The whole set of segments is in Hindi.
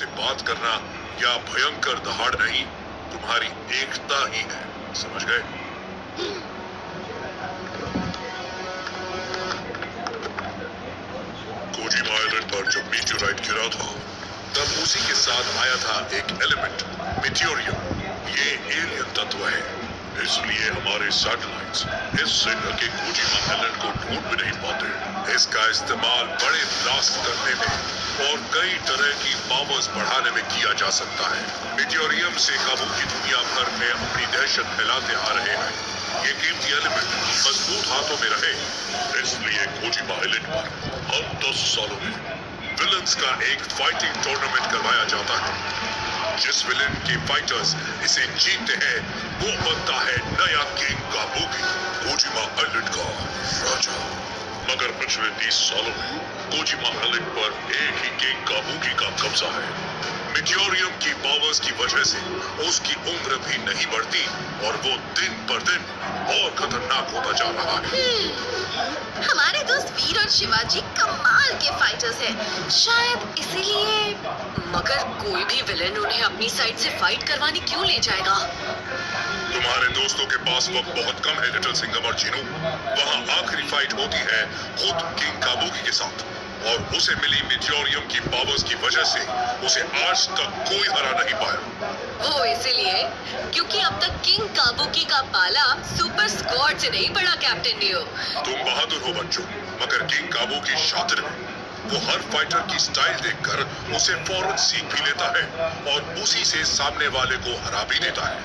से बात करना या भयंकर दहाड़ नहीं, तुम्हारी एकता ही है, समझ गए? कोजिमा आइलैंड पर जब मीटियोराइट गिरा था, तब उसी के साथ आया था एक एलिमेंट, मीटियोरियम। ये एलियन तत्व है, इसलिए हमारे सैटेलाइट्स इससे ढके कोजिमा आइलैंड को ढूंढ भी नहीं पाते। इसका इस्तेमाल बड़े ब्लास्ट करने में और कई तरह की पावर्स बढ़ाने में किया जा सकता है। मीटियोरियम से काबू की दुनिया भर में अपनी दहशत फैलाते आ रहे हैं। ये कीमती एलिमेंट मजबूत हाथों में रहे, इसलिए कोजिमा आइलैंड पर हर 10 सालों में विलन्स का एक फाइटिंग टूर्नामेंट करवाया जाता है। जिस विलेन के फाइटर्स इसे जीतते हैं, वो बनता है नया किंग काबुकी, कोजिमा आइलैंड का राजा। मगर पिछले 30 सालों में कोजिमा आइलैंड पर एक ही किंग काबुकी का कब्जा है। मीटियोरियम की पावर्स की वजह से उसकी उम्र भी नहीं बढ़ती और वो दिन पर दिन और खतरनाक होता जा रहा है। हमारे दोस्त वीर और शिवाजी कमाल के फाइटर्स हैं, शायद इसीलिए। मगर कोई भी विलेन उन्हें अपनी साइड से फाइट करवाने क्यों ले जाएगा? तुम्हारे दोस्तों के पास वक्त बहुत कम है, लिटिल सिंघम और चिनू। वहाँ आखिरी फाइट होती है खुद किंग काबुकी के साथ, और उसे मिली मीटियोरियम की पावर्स की वजह से उसे आज तक कोई हरा नहीं पाया। वो इसीलिए क्योंकि अब तक किंग काबुकी का पाला सुपर स्क्वाड से नहीं पड़ा, कैप्टन नियो। तुम बहादुर हो बच्चों, मगर किंग काबुकी शातिर है। वो हर फाइटर की स्टाइल देखकर उसे फौरन सीख भी लेता है और उसी से सामने वाले को हरा भी देता है।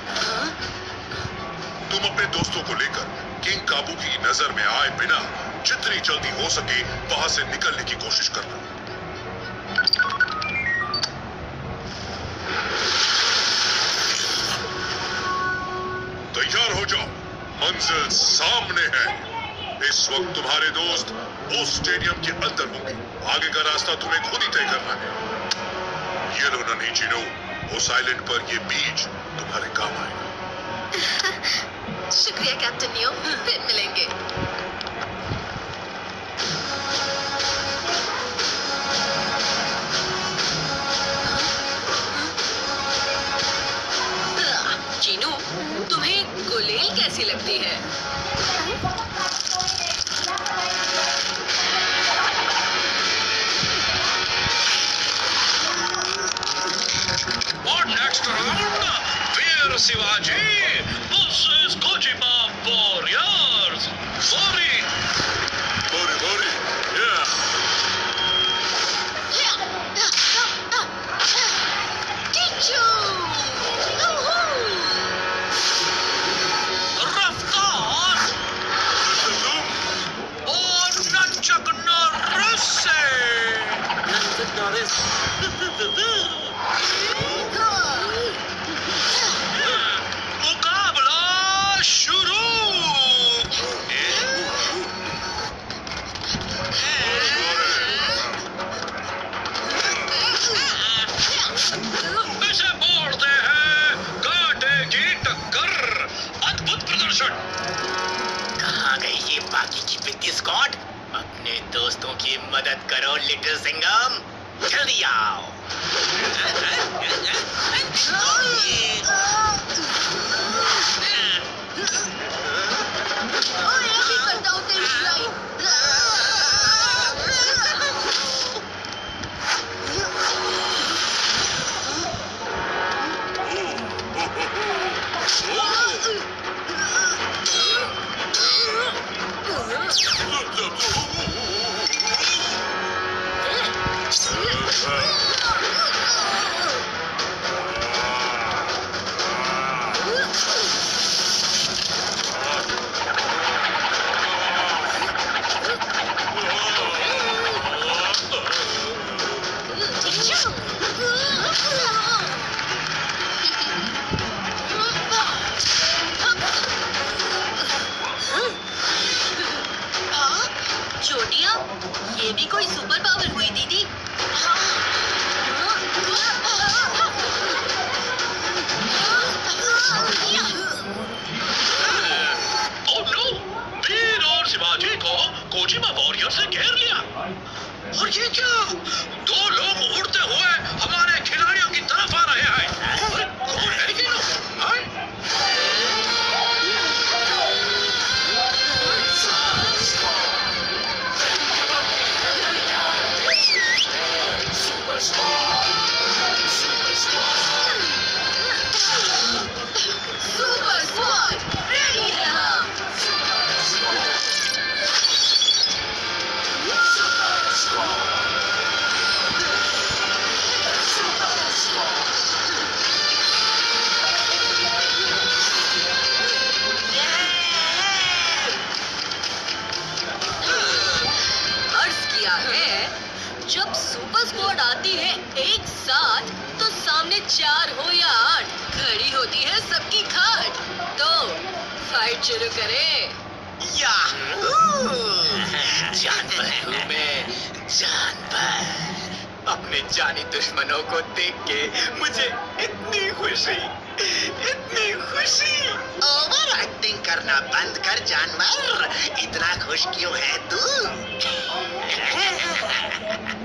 तुम अपने दोस्तों को लेकर किंग काबुकी की नजर में आए बिना जितनी जल्दी हो सके वहां से निकलने की कोशिश करना। तैयार हो जाओ, मंजिल सामने है। इस वक्त तुम्हारे दोस्त उस स्टेडियम के अंदर होंगे। आगे का रास्ता तुम्हें खुद ही तय करना है। ये लो नन्ही चिनो, उस आइलैंड पर ये बीज तुम्हारे काम आएगा। शुक्रिया कैप्टन नियो, फिर मिलेंगे। चीनू, तुम्हें गुलेल कैसी लगती है? What next round? Veer Shivaji versus Kojima Warriors. Sorry. Bori, yeah. टीचू! रफ्तार और नंचक नॉरिस से। मुकाबला शुरू। इसे बोलते हैं कांटे की टक्कर। अद्भुत प्रदर्शन। कहाँ गई ये बाकी की पिग्गी स्क्वाड? अपने दोस्तों की मदद करो लिटिल सिंघम, जल्दी आओ। ओए, अभी करता हूँ तेरी सिलाई। शुरू करें। जानवर हूँ मैं, जानवर। अपने जानी दुश्मनों को देख के मुझे इतनी खुशी। ओवर एक्टिंग करना बंद कर जानवर। इतना खुश क्यों है तू?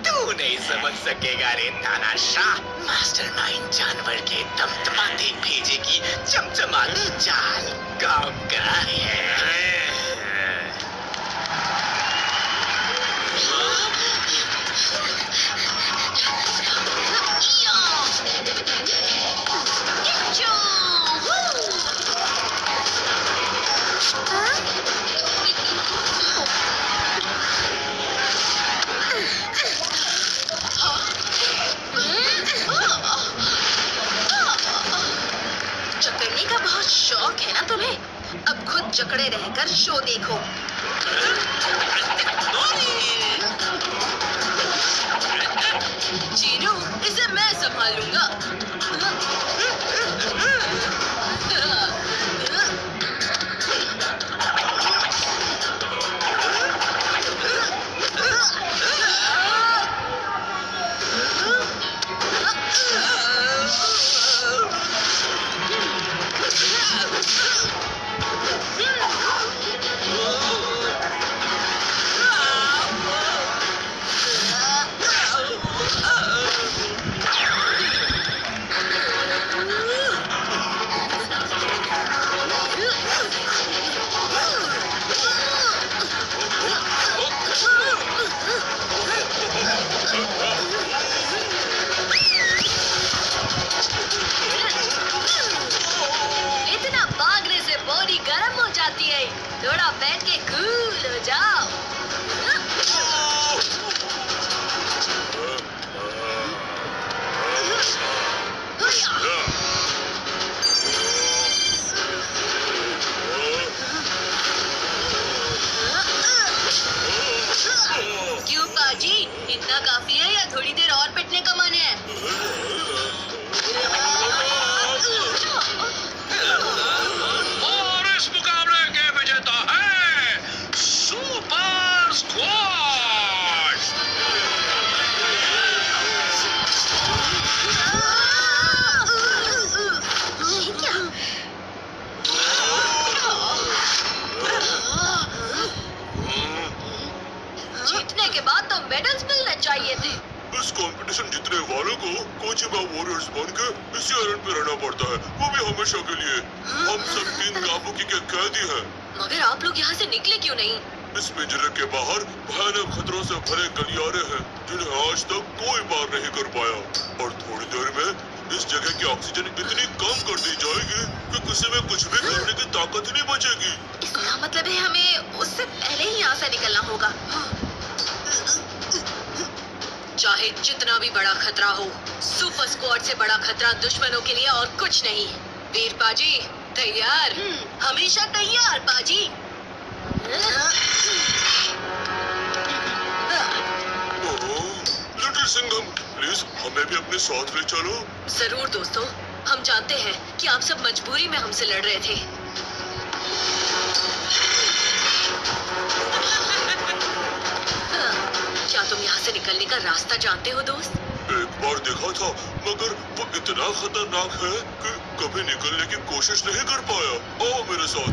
तू नहीं समझ सकेगा रे तानाशाह। मास्टरमाइंड जानवर के तमतमाते भेजे की चमचमाती चाल काम कर रही है। जकड़ने का बहुत शौक है ना तुम्हें? अब खुद जकड़े रहकर शो देखो। जीनू, इसे मैं संभालूंगा। इतना भागने से बॉडी गर्म हो जाती है। थोड़ा बैठ के कूल हो जाओ। क्यों पाजी, इतना काफी है या थोड़ी देर और पिटने का मन है? और इस मुकाबले के विजेता है सुपर स्क्वाड। ये क्या? जीतने के बाद तो मेडल्स मिलने चाहिए थे। इस कंपटीशन जीतने वालों को कोचिबा वॉरियर्स बनकर इसी आइलैंड पे रहना पड़ता है, वो भी हमेशा के लिए। हम सब किंग काबुकी के कैदी हैं। मगर आप लोग यहाँ से निकले क्यों नहीं? इस पिंजरे के बाहर भयानक खतरों से भरे गलियारे हैं जिन्हें आज तक कोई पार नहीं कर पाया। और थोड़ी देर में इस जगह की ऑक्सीजन इतनी कम कर दी जाएगी कि किसी में कुछ भी करने की ताकत ही नहीं बचेगी। इसका मतलब है हमें उससे पहले ही यहाँ से निकलना होगा। चाहे जितना भी बड़ा खतरा हो, सुपर स्क्वाड से बड़ा खतरा दुश्मनों के लिए और कुछ नहीं। वीर पाजी तैयार? हमेशा तैयार पाजी। लिटिल सिंघम, प्लीज हमें भी अपने साथ ले चलो। जरूर दोस्तों, हम जानते हैं कि आप सब मजबूरी में हमसे लड़ रहे थे। क्या तुम यहाँ से निकलने का रास्ता जानते हो दोस्त? एक बार देखा था, मगर वो इतना खतरनाक है कि कभी निकलने की कोशिश नहीं कर पाया। आओ मेरे साथ।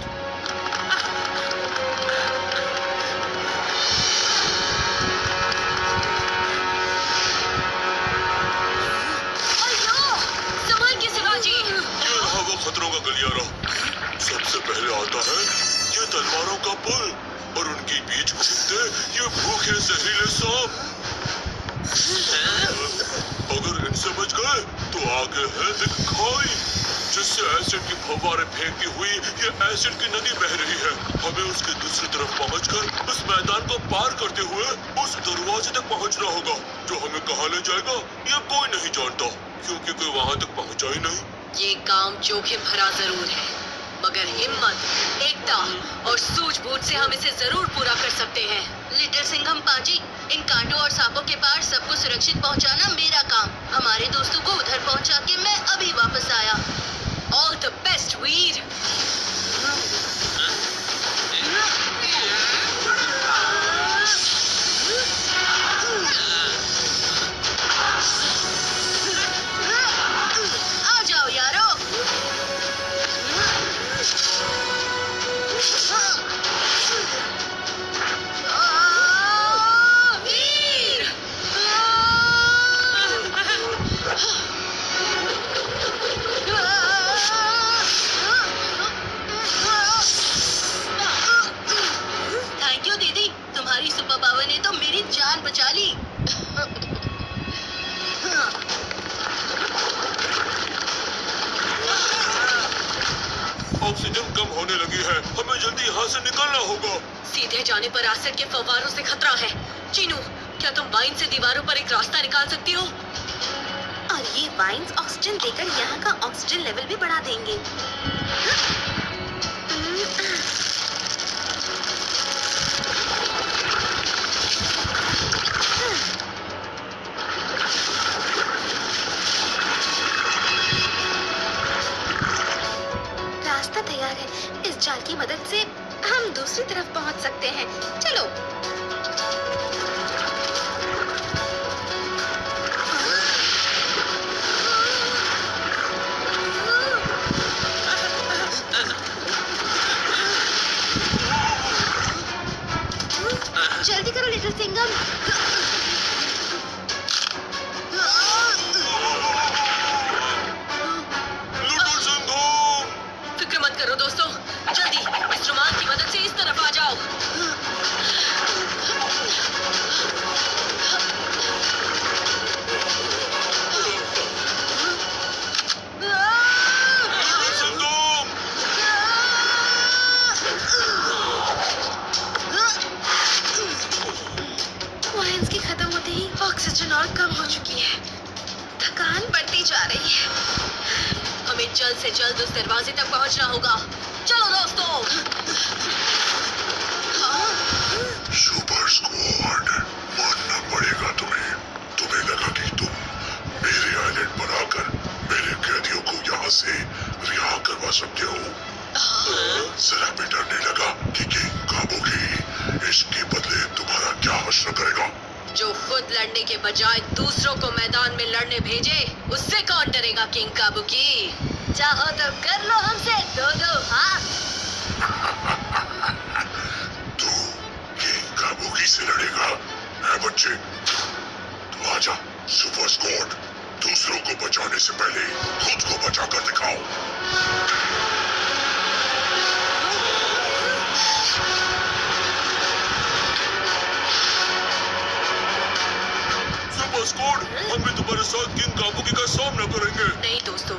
संभल के शिवाजी। ये रहा वो खतरों का गलियारा। सबसे पहले आता है ये तलवारों का पुल और उनके बीच घूमते ये भूखे जहरीले सांप। अगर इनसे बच गए तो आगे है एक खाई जिससे एसिड की फव्वारे फेंकती हुई ये एसिड की नदी बह रही है। हमें उसके दूसरी तरफ पहुंचकर उस मैदान को पार करते हुए उस दरवाजे तक पहुंचना होगा, जो हमें कहां ले जाएगा ये कोई नहीं जानता, क्योंकि कोई वहां तक पहुंचा ही नहीं। ये काम जोखिम भरा जरूर है, मगर हिम्मत, एकता और सूझबूझ से हम इसे जरूर पूरा कर सकते हैं। लिटिल सिंघम पाजी, इन कांटों और सांपों के पार सबको सुरक्षित पहुंचाना मेरा काम। हमारे दोस्तों को उधर पहुंचा के मैं अभी वापस आया। ऑल द बेस्ट वीर। से निकलना होगा। सीधे जाने पर एसिड के फव्वारों से खतरा है। चीनू, क्या तुम वाइन से दीवारों पर एक रास्ता निकाल सकती हो? और ये वाइन्स ऑक्सीजन देकर यहाँ का ऑक्सीजन लेवल भी बढ़ा देंगे। रास्ता तैयार है। इस जाल की मदद से हम दूसरी तरफ पहुंच सकते हैं। चलो। जल्दी करो लिटिल सिंघम। लिटिल सिंघम! फिक्र मत करो दोस्तों, जल्दी इस रुमाल की मदद से इस तरफ आ जाओ। लिटिल सिंघम! वाइन्स की खत्म होते ही ऑक्सीजन और कम हो चुकी है। थकान बढ़ती जा रही है। हमें जल्द से जल्द उस दरवाजे तक पहुंचना होगा। चलो दोस्तों। सुपर स्क्वाड, मानना पड़ेगा तुम्हें। तुम्हें लगा कि तुम मेरे आइलैंड पर आकर मेरे कैदियों को यहाँ से रिहा करवा सकते हो। जरा भी डर नहीं लगा कि किंग काबुकी इसके बदले तुम्हारा क्या हश्र करेगा? जो खुद लड़ने के बजाय दूसरों को मैदान में लड़ने भेजे, उससे कौन डरेगा किंग काबुकी? चाहो तो कर लो हमसे दो हाथ। तू किंग काबुकी से लड़ेगा, है बच्चे? तू आजा सुपर स्क्वाड, दूसरों को बचाने से पहले खुद को बचा कर दिखाओ। सुपर स्क्वाड, हम भी तुम्हारे साथ किंग काबुकी का सामना करेंगे। नहीं दोस्तों,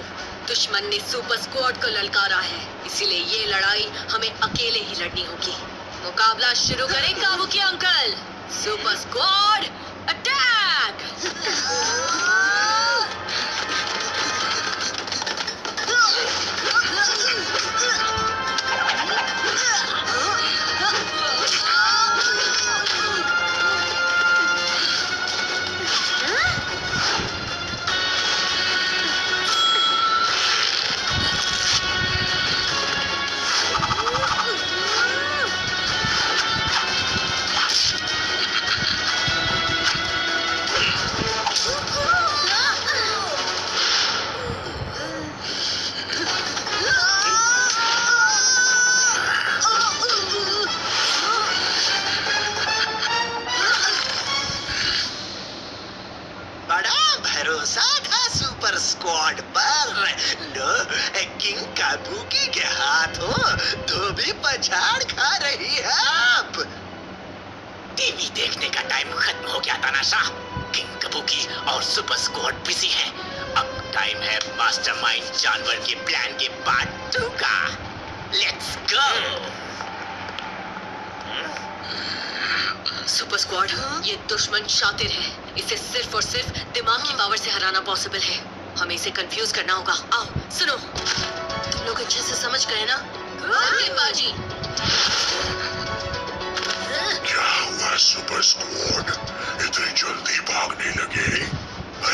दुश्मन ने सुपर स्क्वाड को ललकारा है, इसीलिए ये लड़ाई हमें अकेले ही लड़नी होगी। मुकाबला शुरू करें Kabuki uncle. Super squad attack! बड़ा भरोसा था सुपर स्क्वाड पर। लो, किंग काबुकी के हाथों धोबी पछाड़ खा रही है अब। टीवी देखने का टाइम खत्म हो गया तानाशाह। किंग काबुकी और सुपर स्क्वाड बिजी है। अब टाइम है मास्टरमाइंड जानवर के प्लान के पार्ट 2 का। Let's go. सुपर स्क्वाड, ये दुश्मन शातिर है। इसे सिर्फ और सिर्फ दिमाग की पावर से हराना पॉसिबल है। हमें इसे कंफ्यूज करना होगा। आओ सुनो, तुम लोग अच्छे से समझ गए ना? बाजी। क्या हुआ सुपर स्क्वाड, इतनी जल्दी भागने लगे?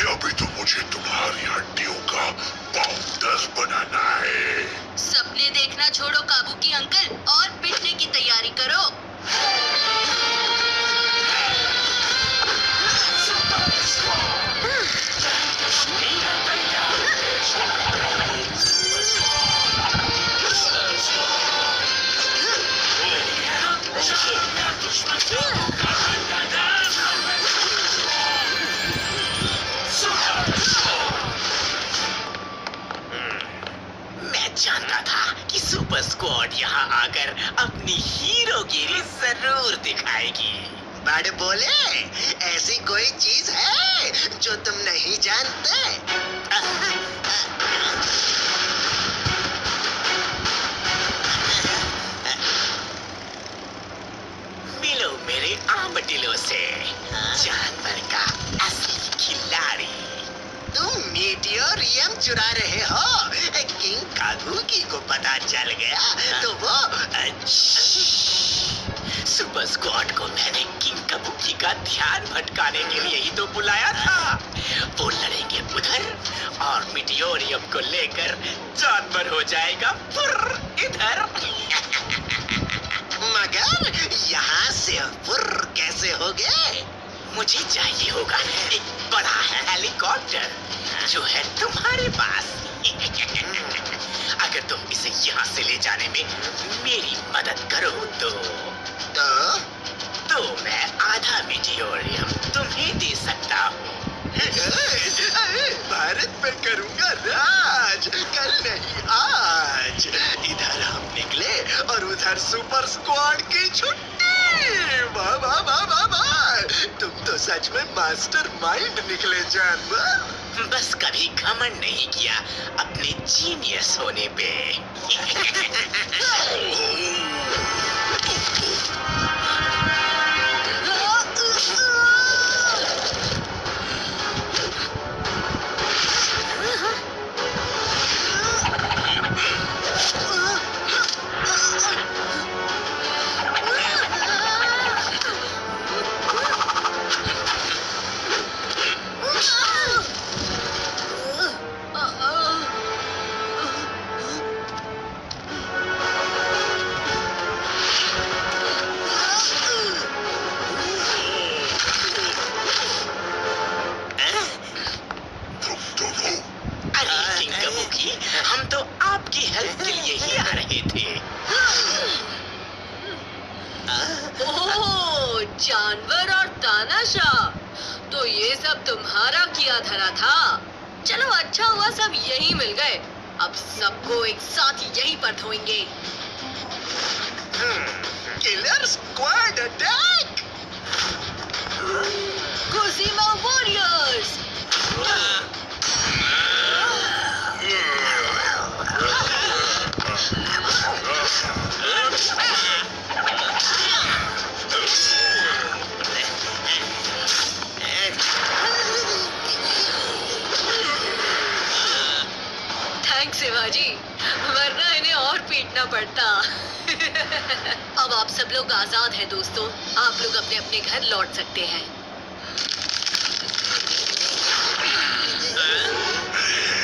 अभी तो मुझे तुम्हारी हड्डियों का पाउडर बनाना है। सपने देखना छोड़ो काबुकी अंकल और पिटने की तैयारी करो। मैं जानता था कि सुपर स्क्वाड यहाँ आकर अपनी हीरोगिरी जरूर दिखाएगी। बड़ बोले, ऐसी कोई चीज है जो तुम नहीं जानते? मीटियोरियम चुरा रहे हो? किंग काबुकी को पता चल गया तो वो सुपर स्क्वाड को मैंने किंग काबुकी का ध्यान भटकाने के लिए ही तो बुलाया था। वो लड़ेंगे उधर और मीटियोरियम को लेकर जानवर हो जाएगा फुर्र इधर। मगर यहाँ से फुर्र कैसे हो गए? मुझे चाहिए होगा एक बड़ा हेलीकॉप्टर जो है तुम्हारे पास। अगर तुम इसे यहाँ से ले जाने में मेरी मदद करो तो मैं आधा मीटियोरियम तुम्हें दे सकता हूँ। भारत में करूंगा राज, कल नहीं आज। इधर हम निकले और उधर सुपर स्क्वाड की छुट्टी। वाह वाह वाह वाह वाह, तुम तो सच में मास्टर माइंड निकले जानवर। बस कभी घमंड नहीं किया अपने जीनियस होने पे। हम तो आपकी हेल्प के लिए ही आ रहे थे। ओह, जानवर और तानाशाह, तो ये सब तुम्हारा किया धरा था। चलो अच्छा हुआ सब यही मिल गए। अब सबको एक साथ यहीं पर धोएंगे। Killer squad attack! Kojima warriors! Thanks Shivaji, वरना इन्हें और पीटना पड़ता। अब आप सब लोग आजाद हैं दोस्तों। आप लोग अपने अपने घर लौट सकते हैं।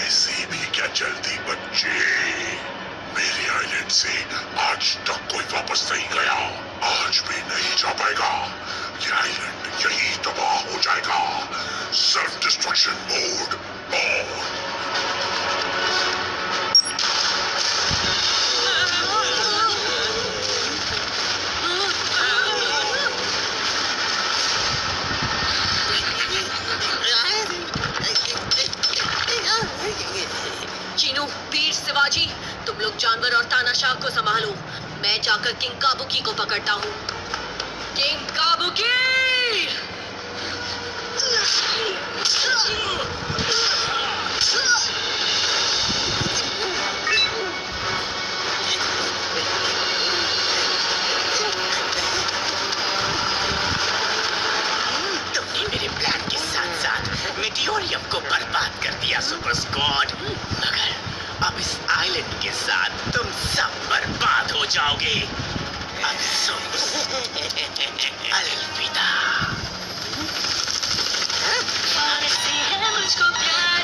ऐसी भी क्या जल्दी बच्चे? मेरे आइलैंड से आज तक कोई वापस नहीं गया, आज भी नहीं जा पाएगा। ये आइलैंड यही तबाह हो जाएगा। Self destruction mode on. Chinu, Veer Shivaji, तुम लोग जानवर और तानाशाह को संभालो। मैं जाकर किंग काबुकी को पकड़ता हूँ। King Kabuki! तुमने मेरे प्लान के साथ साथ मीटियोरियम को बर्बाद कर दिया सुपर स्क्वाड। मगर अब इस आइलैंड के साथ तुम सब बर्बाद हो जाओगे। अफसोस, अलविदा। मुझको प्यार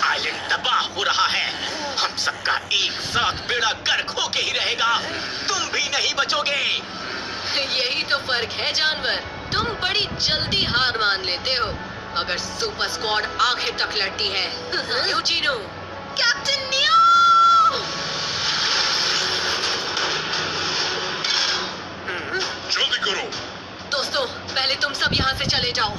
आइलैंड तबाह हो रहा है। हम सबका एक साथ बेड़ा गर्क होके ही रहेगा। तुम भी नहीं बचोगे। यही तो फर्क है जानवर। तुम बड़ी जल्दी हार मान लेते हो, मगर सुपर स्क्वाड आखिर तक लड़ती है। क्यों चीनू? Captain neo! जल्दी करो। दोस्तों, पहले तुम सब यहाँ से चले जाओ।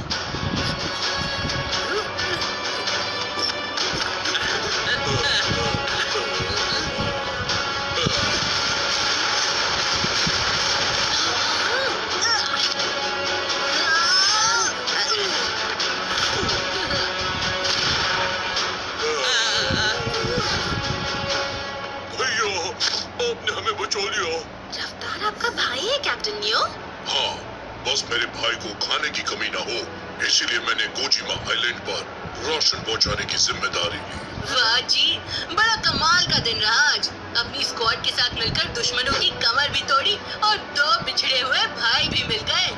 आसपास मेरे भाई को खाने की कमी ना हो, इसीलिए मैंने गोजिमा आइलैंड पर राशन पहुंचाने की जिम्मेदारी ली। वाह जी, बड़ा कमाल का दिन रहा आज। अपनी स्क्वाड के साथ मिलकर दुश्मनों की कमर भी तोड़ी और 2 बिछड़े हुए भाई भी मिल गए।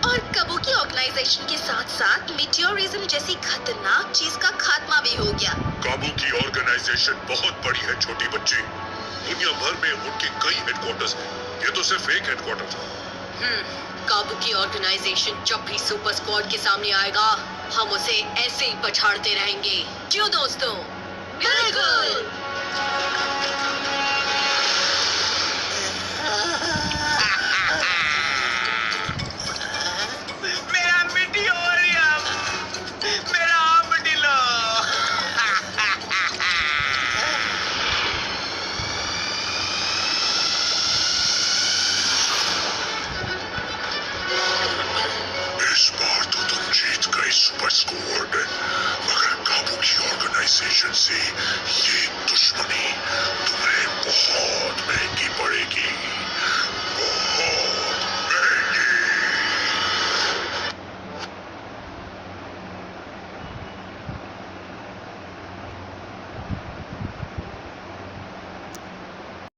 और काबुकी ऑर्गेनाइजेशन के साथ साथ मेटियोरिज्म जैसी खतरनाक चीज का खात्मा भी हो गया। काबुकी ऑर्गेनाइजेशन बहुत बड़ी है छोटी बच्ची। दुनिया भर में उनके कई हेडक्वार्टर्स हैं। ये तो सिर्फ एक हेडक्वार्टर था। काबुकी ऑर्गेनाइजेशन जब भी सुपर स्क्वाड के सामने आएगा, हम उसे ऐसे ही पछाड़ते रहेंगे। क्यों दोस्तों? बिल्कुल। मेरा मिटियोरियम, मेरा आर्मडिलो। इस बार तो तुम जीत गए सुपर स्क्वाड, मगर काबुकी ऑर्गेनाइजेशन से ये दुश्मनी तुम्हें बहुत